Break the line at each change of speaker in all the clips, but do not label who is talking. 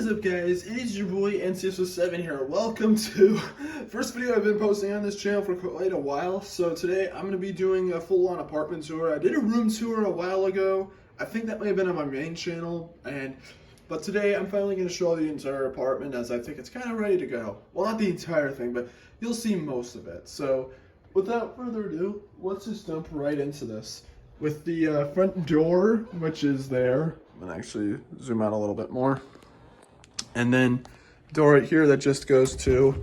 is up, guys? It is your boy NCS07 here. Welcome to first video I've been posting on this channel for quite a while. So today I'm going to be doing a full-on apartment tour. I did a room tour a while ago. I think that may have been on my main channel, but today I'm finally going to show the entire apartment as I think it's kind of ready to go. Well, not the entire thing, but you'll see most of it. So without further ado, let's just jump right into this. With the front door, which is there. I'm going to actually zoom out a little bit more. And then door right here that just goes to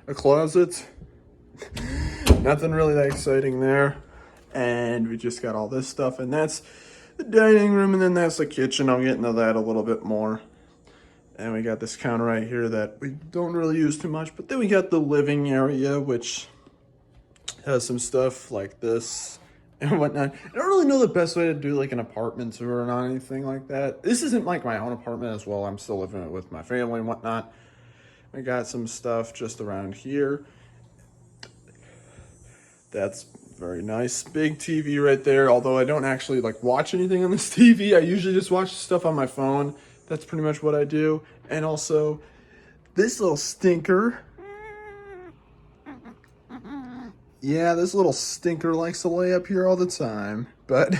a closet. Nothing really that exciting there. And we just got all this stuff, and that's the dining room, and then that's the kitchen. I'll get into that a little bit more. And we got this counter right here that we don't really use too much, but then we got the living area, which has some stuff like this and whatnot. I don't really know the best way to do like an apartment tour or anything like that. This isn't like my own apartment as well. I'm still living with my family and whatnot. We got some stuff just around here. That's very nice. Big TV right there. Although I don't actually like watch anything on this TV. I usually just watch stuff on my phone. That's pretty much what I do. And also this little stinker. Yeah, this little stinker likes to lay up here all the time. But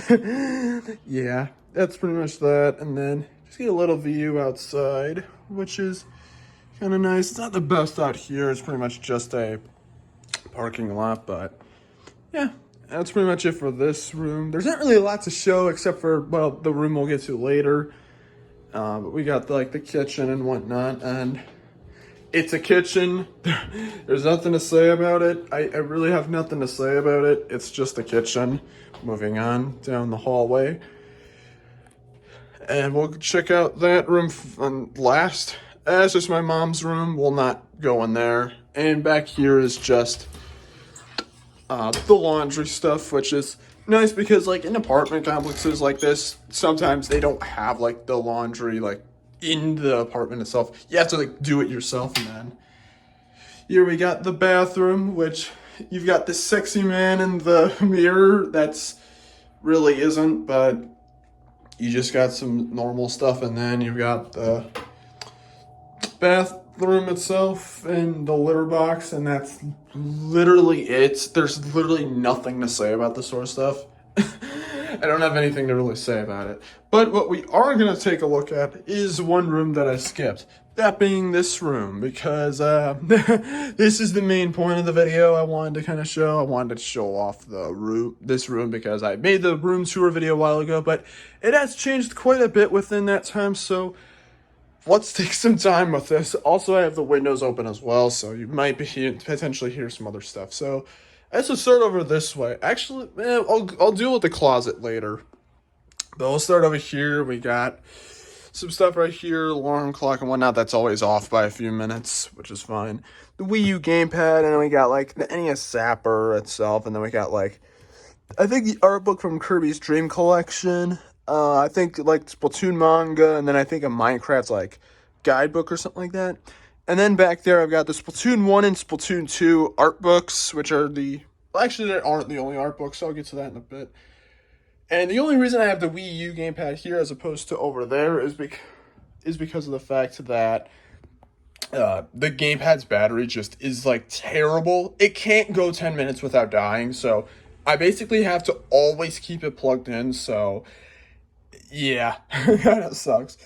yeah, that's pretty much that. And then just get a little view outside, which is kind of nice. It's not the best out here. It's pretty much just a parking lot, but yeah, that's pretty much it for this room. There's not really a lot to show except for, well, the room we'll get to later. But we got like the kitchen and whatnot, and it's a kitchen. There's nothing to say about it. I really have nothing to say about it. It's just a kitchen. Moving on down the hallway. And we'll check out that room last. That's just my mom's room. We'll not go in there. And back here is just the laundry stuff, which is nice because like in apartment complexes like this, sometimes they don't have like the laundry like in the apartment itself. You have to like do it yourself. And then here we got the bathroom, which you've got this sexy man in the mirror. That's really isn't, but you just got some normal stuff. And then you've got the bathroom itself and the litter box, and that's literally it. There's literally nothing to say about this sort of stuff. I don't have anything to really say about it. But what we are going to take a look at is one room that I skipped. That being this room, because this is the main point of the video I wanted to kind of show. I wanted to show off this room because I made the room tour video a while ago, but it has changed quite a bit within that time, so let's take some time with this. Also, I have the windows open as well, so you might potentially hear some other stuff. So let's just start over this way. Actually, I'll deal with the closet later. But we'll start over here. We got some stuff right here, alarm clock and whatnot. That's always off by a few minutes, which is fine. The Wii U gamepad, and then we got like the NES Zapper itself, and then we got like, I think the art book from Kirby's Dream Collection. I think like Splatoon manga, and then I think a Minecraft like guidebook or something like that. And then back there I've got the Splatoon 1 and Splatoon 2 art books, which are actually they aren't the only art books, so I'll get to that in a bit. And the only reason I have the Wii U gamepad here as opposed to over there is because of the fact that the gamepad's battery just is like terrible. It can't go 10 minutes without dying, so I basically have to always keep it plugged in, so yeah, kind of sucks.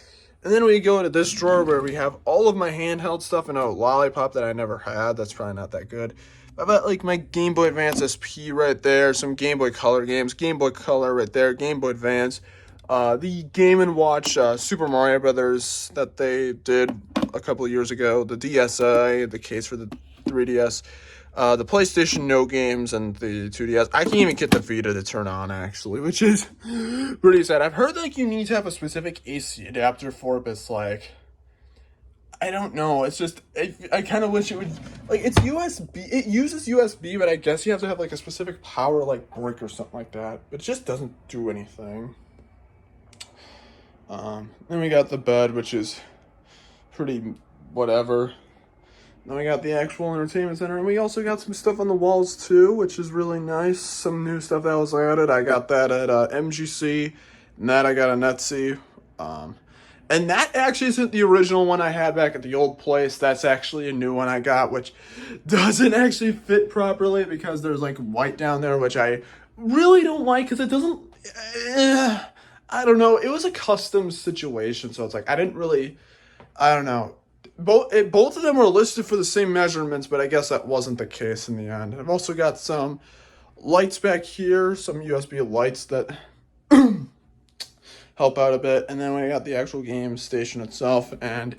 And then we go into this drawer where we have all of my handheld stuff and a Lollipop that I never had. That's probably not that good. I've got like my Game Boy Advance SP right there, some Game Boy Color games, Game Boy Color right there, Game Boy Advance, the Game & Watch Super Mario Brothers that they did a couple of years ago, the DSi, the case for the 3DS, the PlayStation No games, and the 2DS. I can't even get the Vita to turn on, actually, which is pretty sad. I've heard, like, you need to have a specific AC adapter for it, but it's like, I don't know. It's just, I kind of wish it would, like, it's USB. It uses USB, but I guess you have to have, like, a specific power, like, brick or something like that. But it just doesn't do anything. Then we got the bed, which is pretty whatever. Then we got the actual entertainment center, and we also got some stuff on the walls too, which is really nice. Some new stuff that was added. I got that at MGC, and that I got at Netsy. And And that actually isn't the original one I had back at the old place. That's actually a new one I got, which doesn't actually fit properly because there's like white down there, which I really don't like because it doesn't. I don't know. It was a custom situation, so it's like I didn't really. I don't know. Both of them were listed for the same measurements, but I guess that wasn't the case in the end. I've also got some lights back here, some USB lights that help out a bit, and then we got the actual game station itself, and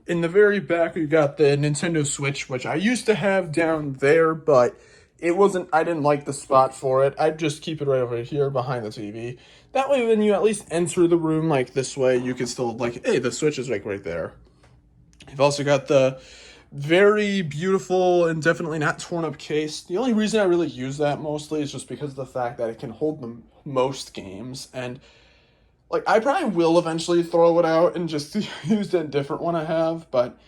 in the very back we got the Nintendo Switch, which I used to have down there, but it wasn't, I didn't like the spot for it. I'd just keep it right over here behind the TV. That way when you at least enter the room like this way, you can still like, hey, the Switch is like right there. You've also got the very beautiful and definitely not torn up case. The only reason I really use that mostly is just because of the fact that it can hold the most games, and like, I probably will eventually throw it out and just use a different one I have, but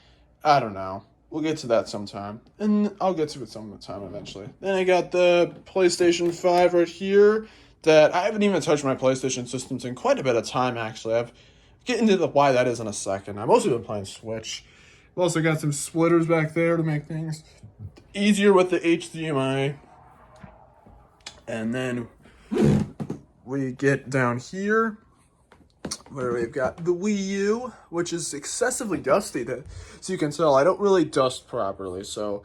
I don't know. We'll get to that sometime. And I'll get to it sometime eventually. Then I got the PlayStation 5 right here that I haven't even touched my PlayStation systems in quite a bit of time, actually. I've get into why that is in a second. I've mostly been playing Switch. I've also got some splitters back there to make things easier with the HDMI. And then we get down here where we've got the Wii U, which is excessively dusty. So you can tell I don't really dust properly, so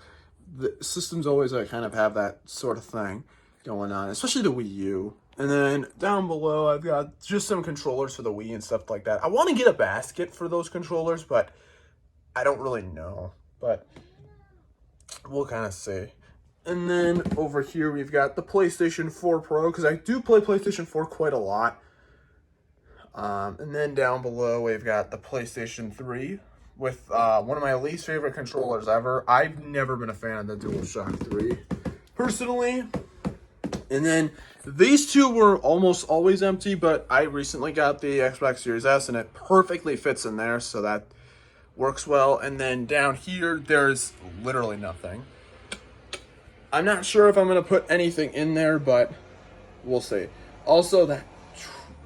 the systems always kind of have that sort of thing going on, especially the Wii U. And then down below, I've got just some controllers for the Wii and stuff like that. I want to get a basket for those controllers, but I don't really know. But we'll kind of see. And then over here, we've got the PlayStation 4 Pro, because I do play PlayStation 4 quite a lot. And then down below, we've got the PlayStation 3 with one of my least favorite controllers ever. I've never been a fan of the DualShock 3, personally. And then these two were almost always empty, but I recently got the Xbox Series S, and it perfectly fits in there, so that works well. And then down here, there's literally nothing. I'm not sure if I'm going to put anything in there, but we'll see. Also, that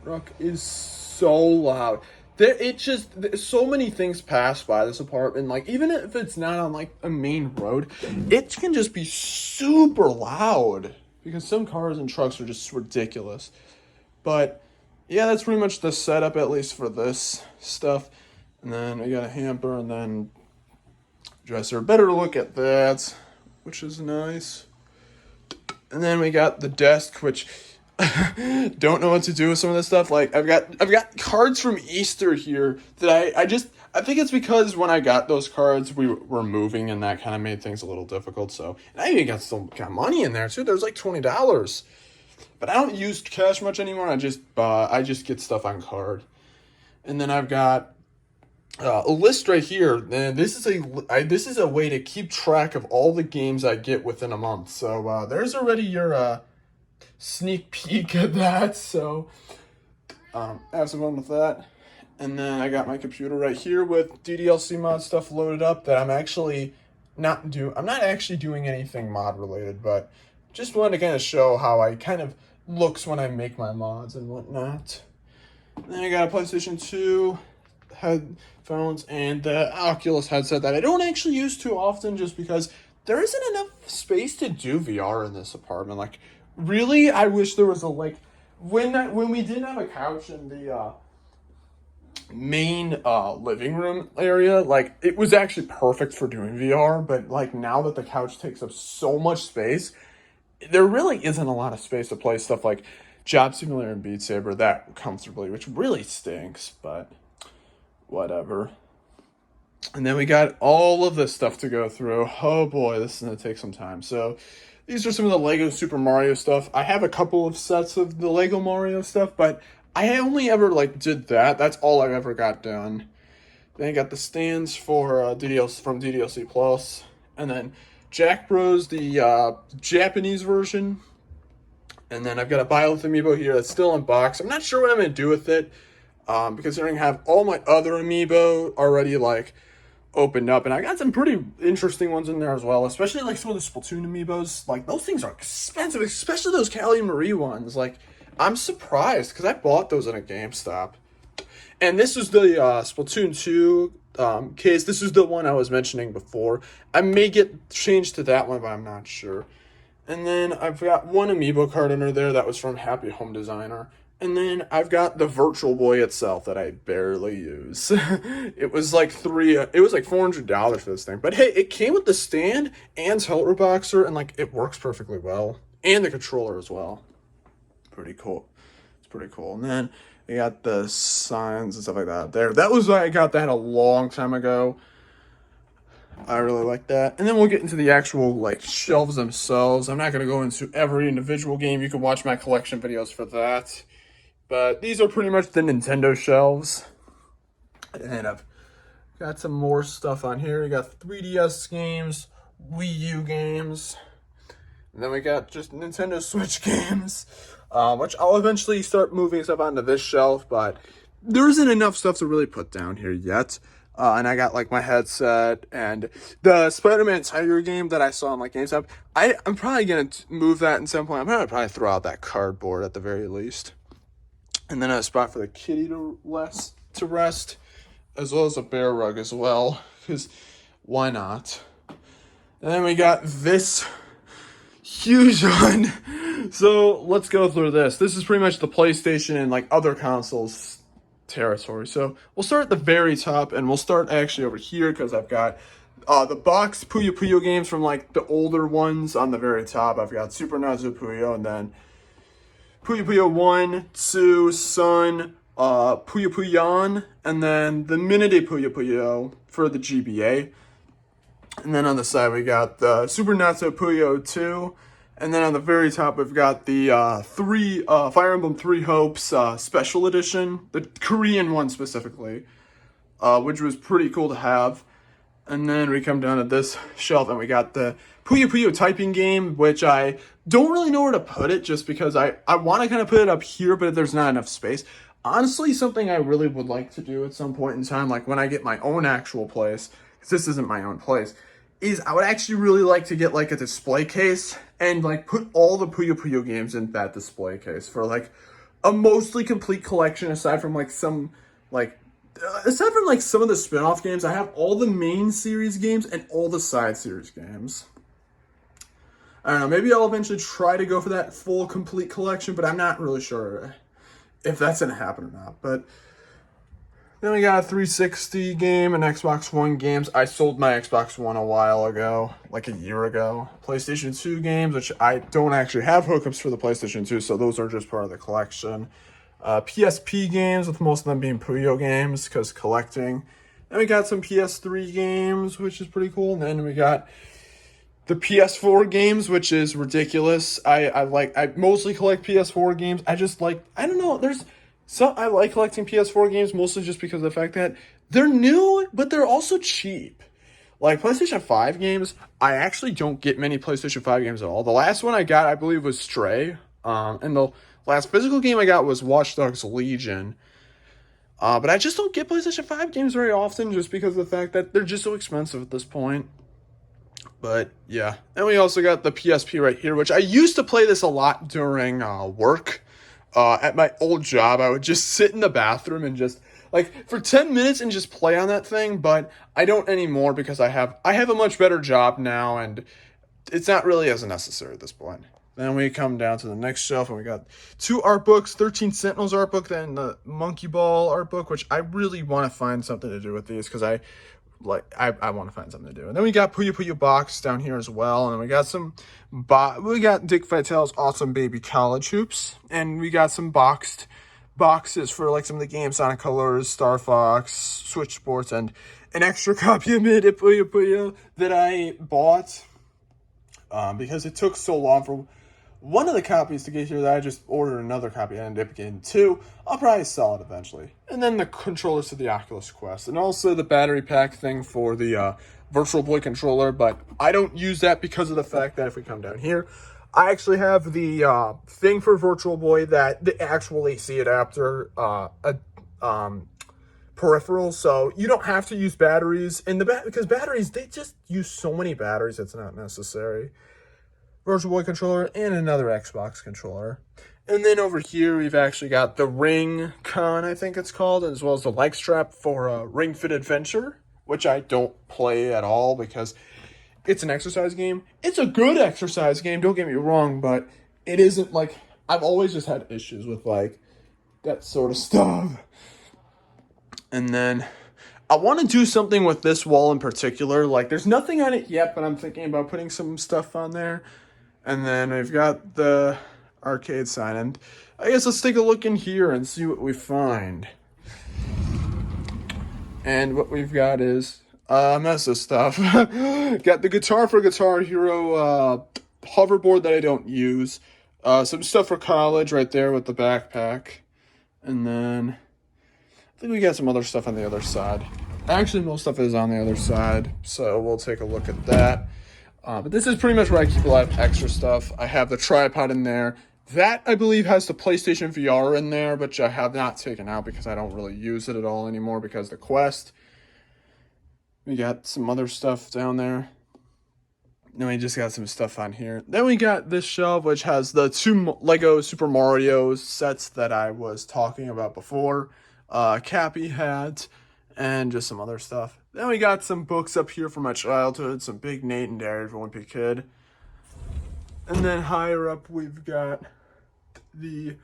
truck is so loud. So many things pass by this apartment. Like, even if it's not on like a main road, it can just be super loud because some cars and trucks are just ridiculous. But yeah, that's pretty much the setup, at least for this stuff. And then we got a hamper and then dresser. Better look at that, which is nice. And then we got the desk, which don't know what to do with some of this stuff. Like, I've got cards from Easter here that I think it's because when I got those cards, we were moving, and that kind of made things a little difficult. So, and I even got money in there too. There's like $20, but I don't use cash much anymore. I just get stuff on card. And then I've got a list right here. And this is a way to keep track of all the games I get within a month. So there's already your sneak peek at that. So have some fun with that. And then I got my computer right here with DDLC mod stuff loaded up that I'm not actually doing anything mod related, but just wanted to kind of show how I kind of looks when I make my mods and whatnot. And then I got a PlayStation 2 headphones and the Oculus headset that I don't actually use too often just because there isn't enough space to do VR in this apartment. Like, really, I wish there was when we didn't have a couch in the main living room area, like, it was actually perfect for doing VR, but like now that the couch takes up so much space, there really isn't a lot of space to play stuff like Job Simulator and Beat Saber that comfortably, which really stinks, but whatever. And then we got all of this stuff to go through. Oh boy, this is going to take some time. So these are some of the Lego Super Mario stuff. I have a couple of sets of the Lego Mario stuff, but I only ever did that. That's all I've ever got done. Then I got the stands for DDLC from DDLC Plus, and then Jack Bros, the Japanese version. And then I've got a Byleth amiibo here that's still in box. I'm not sure what I'm going to do with it, because I have all my other amiibo already opened up, and I got some pretty interesting ones in there as well, especially some of the Splatoon amiibos. Like, those things are expensive, especially those Callie and Marie ones. Like, I'm surprised because I bought those at a GameStop. And this is the Splatoon 2 case. This is the one I was mentioning before. I may get changed to that one, but I'm not sure. And then I've got one amiibo card under there that was from Happy Home Designer. And then I've got the Virtual Boy itself that I barely use. It was like $400 for this thing. But hey, it came with the stand and tilt reboxer, and like it works perfectly well. And the controller as well. Pretty cool. It's pretty cool. And then I got the signs and stuff like that there. That was why I got that a long time ago. I really like that. And then we'll get into the actual like shelves themselves. I'm not going to go into every individual game. You can watch my collection videos for that. But these are pretty much the Nintendo shelves. And I've got some more stuff on here. We got 3DS games, Wii U games. And then we got just Nintendo Switch games, which I'll eventually start moving stuff onto this shelf, but there isn't enough stuff to really put down here yet. And I got like my headset and the Spider-Man Tiger game that I saw on like GameStop. I'm probably going to move that at some point. I'm going to probably throw out that cardboard at the very least. And then a spot for the kitty to rest, as well as a bear rug as well, because why not? And then we got this huge one. So let's go through this. This is pretty much the PlayStation and like other consoles territory. So we'll start at the very top, and we'll start actually over here because I've got the box Puyo Puyo games from like the older ones on the very top. I've got Super Nazo Puyo, and then Puyo Puyo 1, 2, Sun, Puyo Puyon, and then the Minute Puyo Puyo for the GBA. And then on the side we got the Super Nazo Puyo 2. And then on the very top we've got the Fire Emblem Three Hopes Special Edition, the Korean one specifically, which was pretty cool to have. And then we come down to this shelf and we got the Puyo Puyo typing game, which I don't really know where to put it just because I want to kind of put it up here, but there's not enough space. Honestly, something I really would like to do at some point in time, like when I get my own actual place, because this isn't my own place, is I would actually really like to get like a display case and like put all the Puyo Puyo games in that display case for like a mostly complete collection aside from like some like aside from like some of the spin-off games. I have all the main series games and all the side series games. I don't know, maybe I'll eventually try to go for that full complete collection, but I'm not really sure if that's gonna happen or not. But then we got a 360 game and Xbox One games. I sold my Xbox One a while ago, like a year ago. PlayStation 2 games, which I don't actually have hookups for the PlayStation 2, so those are just part of the collection. PSP games, with most of them being Puyo games, because collecting. Then we got some PS3 games, which is pretty cool. And then we got the PS4 games, which is ridiculous. I mostly collect PS4 games. I don't know, I like collecting PS4 games mostly just because of the fact that they're new, but they're also cheap. Like PlayStation 5 games, I actually don't get many PlayStation 5 games at all. The last one I got, I believe, was Stray. And the last physical game I got was Watch Dogs Legion. But I just don't get PlayStation 5 games very often just because of the fact that they're just so expensive at this point. But yeah. And we also got the PSP right here, which I used to play this a lot during work. At my old job, I would just sit in the bathroom and just like for 10 minutes and just play on that thing, but I don't anymore because I have a much better job now and it's not really as necessary at this point. Then we come down to the next shelf and we got two art books, 13 Sentinels art book, then the Monkey Ball art book, which I really want to find something to do with these because I want to find something to do. And then we got Puyo Puyo box down here as well. And then we got we got Dick Vitale's Awesome Baby College Hoops. And we got some boxes for like some of the games, Sonic Colors, Star Fox, Switch Sports, and an extra copy of Minute Puyo Puyo that I bought because it took so long for one of the copies to get here that I just ordered another copy. I ended up getting two. I'll probably sell it eventually. And then the controllers to the Oculus Quest. And also the battery pack thing for the Virtual Boy controller. But I don't use that because of the fact that if we come down here, I actually have the thing for Virtual Boy, that the actual AC adapter peripheral. So you don't have to use batteries. Because batteries, they just use so many batteries, it's not necessary. Virtual Boy controller, and another Xbox controller. And then over here, we've actually got the Ring Con, I think it's called, as well as the leg strap for Ring Fit Adventure, which I don't play at all because it's an exercise game. It's a good exercise game, don't get me wrong, but it isn't like, I've always just had issues with like that sort of stuff. And then I want to do something with this wall in particular. Like, there's nothing on it yet, but I'm thinking about putting some stuff on there. And then we've got the arcade sign. And I guess let's take a look in here and see what we find. And what we've got is a mess of stuff. Got the guitar for Guitar Hero hoverboard that I don't use. Some stuff for college right there with the backpack. And then I think we got some other stuff on the other side. Actually, most stuff is on the other side, so we'll take a look at that. But this is pretty much where I keep a lot of extra stuff. I have the tripod in there. That, I believe, has the PlayStation VR in there, which I have not taken out because I don't really use it at all anymore because of the Quest. We got some other stuff down there. Then we just got some stuff on here. Then we got this shelf, which has the 2 Lego Super Mario sets that I was talking about before. Cappy hat, and just some other stuff. Then we got some books up here from my childhood, some Big Nate and Diary of a Wimpy Kid. And then higher up, we've got the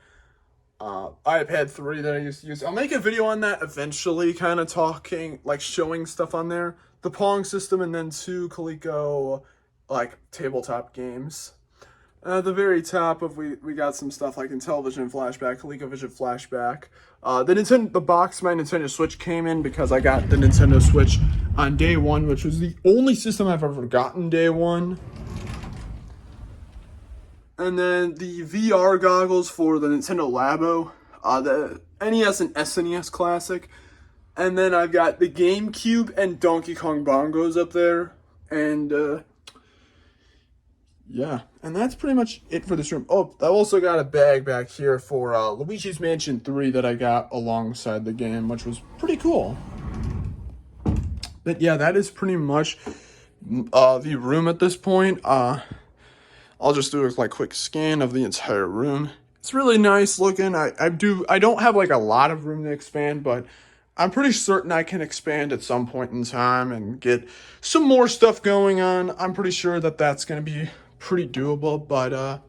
iPad 3 that I used to use. I'll make a video on that eventually, kind of talking, like showing stuff on there. The Pong system, and then 2 Coleco, like, tabletop games. At the very top of we got some stuff like Intellivision Flashback, ColecoVision Flashback. The box my Nintendo Switch came in because I got the Nintendo Switch on day one, which was the only system I've ever gotten day one. And then the VR goggles for the Nintendo Labo, the NES and SNES Classic. And then I've got the GameCube and Donkey Kong bongos up there. And yeah, and that's pretty much it for this room. Oh, I also got a bag back here for Luigi's Mansion 3 that I got alongside the game, which was pretty cool. But yeah, that is pretty much the room at this point. I'll just do a like quick scan of the entire room. It's really nice looking. I don't have like a lot of room to expand, but I'm pretty certain I can expand at some point in time and get some more stuff going on. I'm pretty sure that that's going to be pretty doable, but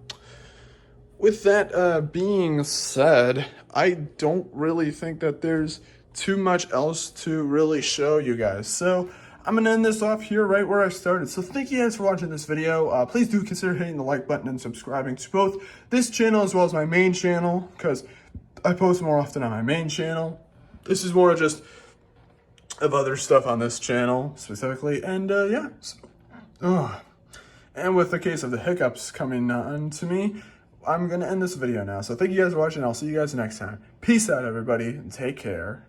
with that being said, I don't really think that there's too much else to really show you guys. So I'm going to end this off here right where I started. So thank you guys for watching this video. Please do consider hitting the like button and subscribing to both this channel as well as my main channel, because I post more often on my main channel. This is more just of other stuff on this channel specifically. And yeah, so, and with the case of the hiccups coming on to me, I'm going to end this video now. So thank you guys for watching. I'll see you guys next time. Peace out, everybody, and take care.